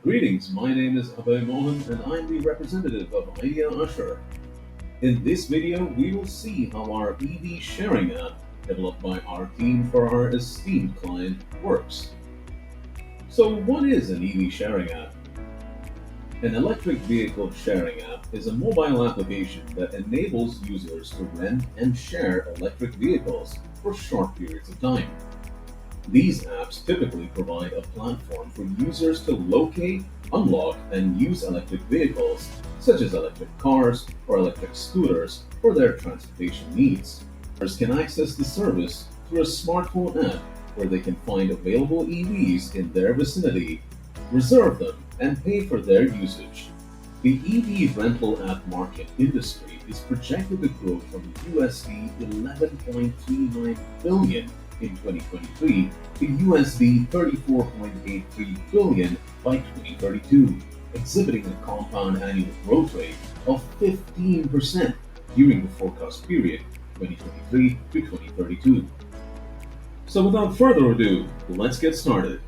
Greetings, my name is Abhay Mohan and I'm the representative of Idea Usher. In this video, we will see how our EV sharing app, developed by our team for our esteemed client, works. So what is an EV sharing app? An electric vehicle sharing app is a mobile application that enables users to rent and share electric vehicles for short periods of time. These apps typically provide a platform for users to locate, unlock, and use electric vehicles, such as electric cars or electric scooters, for their transportation needs. Users can access the service through a smartphone app where they can find available EVs in their vicinity, reserve them, and pay for their usage. The EV rental app market industry is projected to grow from USD 11.39 billion in 2023 to USD 34.83 billion by 2032, exhibiting a compound annual growth rate of 15% during the forecast period 2023 to 2032. So without further ado, let's get started.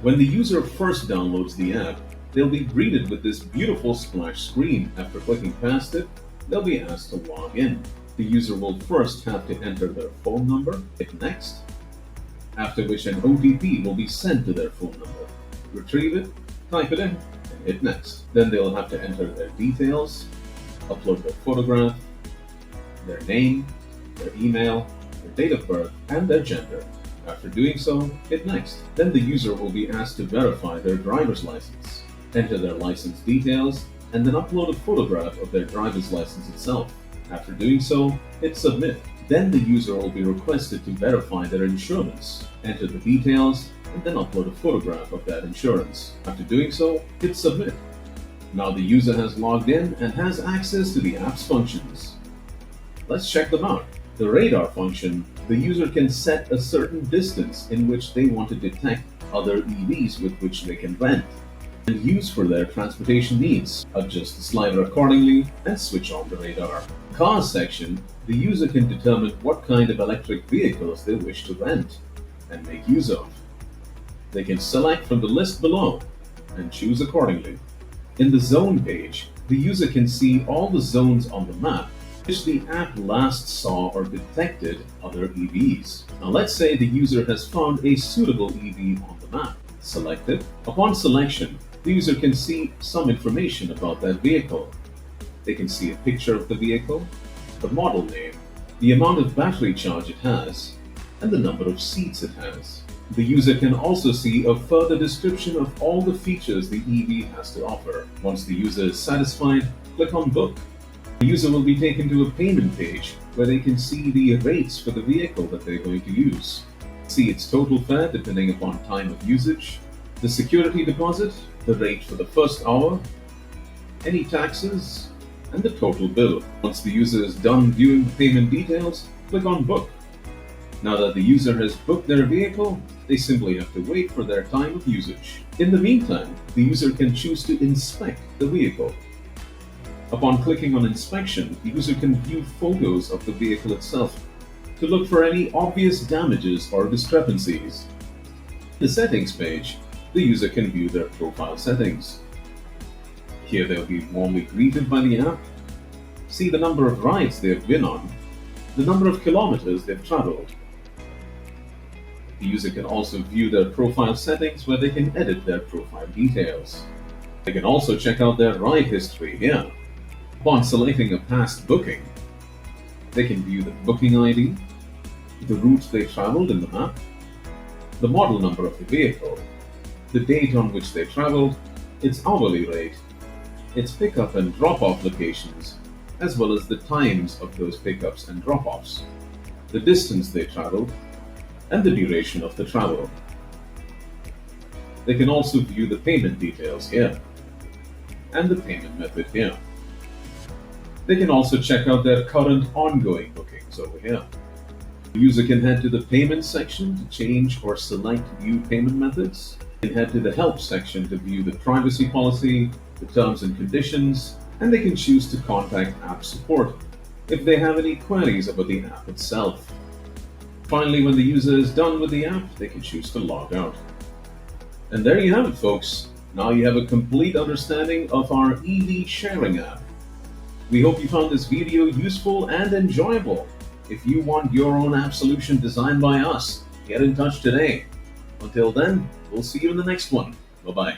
When the user first downloads the app, they'll be greeted with this beautiful splash screen. After clicking past it, they'll be asked to log in. The user will first have to enter their phone number, hit next, after which an OTP will be sent to their phone number. Retrieve it, type it in, and hit next. Then they'll have to enter their details, upload their photograph, their name, their email, their date of birth, and their gender. After doing so, hit next. Then the user will be asked to verify their driver's license, enter their license details, and then upload a photograph of their driver's license itself. After doing so, hit submit. Then the user will be requested to verify their insurance, enter the details, and then upload a photograph of that insurance. After doing so, hit submit. Now the user has logged in and has access to the app's functions. Let's check them out. The radar function, the user can set a certain distance in which they want to detect other EVs with which they can rent and use for their transportation needs. Adjust the slider accordingly and switch on the radar. Cars section, the user can determine what kind of electric vehicles they wish to rent and make use of. They can select from the list below and choose accordingly. In the zone page, the user can see all the zones on the map which the app last saw or detected other EVs. Now let's say the user has found a suitable EV on the map. Select it. Upon selection, the user can see some information about that vehicle. They can see a picture of the vehicle, the model name, the amount of battery charge it has, and the number of seats it has. The user can also see a further description of all the features the EV has to offer. Once the user is satisfied, click on Book. The user will be taken to a payment page where they can see the rates for the vehicle that they're going to use. See its total fare depending upon time of usage, the security deposit, the rate for the first hour, any taxes, and the total bill. Once the user is done viewing the payment details, click on Book. Now that the user has booked their vehicle, they simply have to wait for their time of usage. In the meantime, the user can choose to inspect the vehicle. Upon clicking on Inspection, the user can view photos of the vehicle itself to look for any obvious damages or discrepancies. In the Settings page, the user can view their profile settings. Here they'll be warmly greeted by the app, see the number of rides they've been on, the number of kilometers they've traveled. The user can also view their profile settings where they can edit their profile details. They can also check out their ride history here. Upon selecting a past booking, they can view the booking ID, the routes they traveled in the map, the model number of the vehicle, the date on which they traveled, its hourly rate, its pickup and drop-off locations, as well as the times of those pickups and drop-offs, the distance they traveled, and the duration of the travel. They can also view the payment details here, and the payment method here. They can also check out their current ongoing bookings over here. The user can head to the Payment section to change or select View Payment Methods. They can head to the Help section to view the privacy policy, the terms and conditions, and they can choose to contact app support if they have any queries about the app itself. Finally, when the user is done with the app, they can choose to log out. And there you have it, folks. Now you have a complete understanding of our EV sharing app. We hope you found this video useful and enjoyable. If you want your own app solution designed by us, get in touch today. Until then, we'll see you in the next one. Bye bye.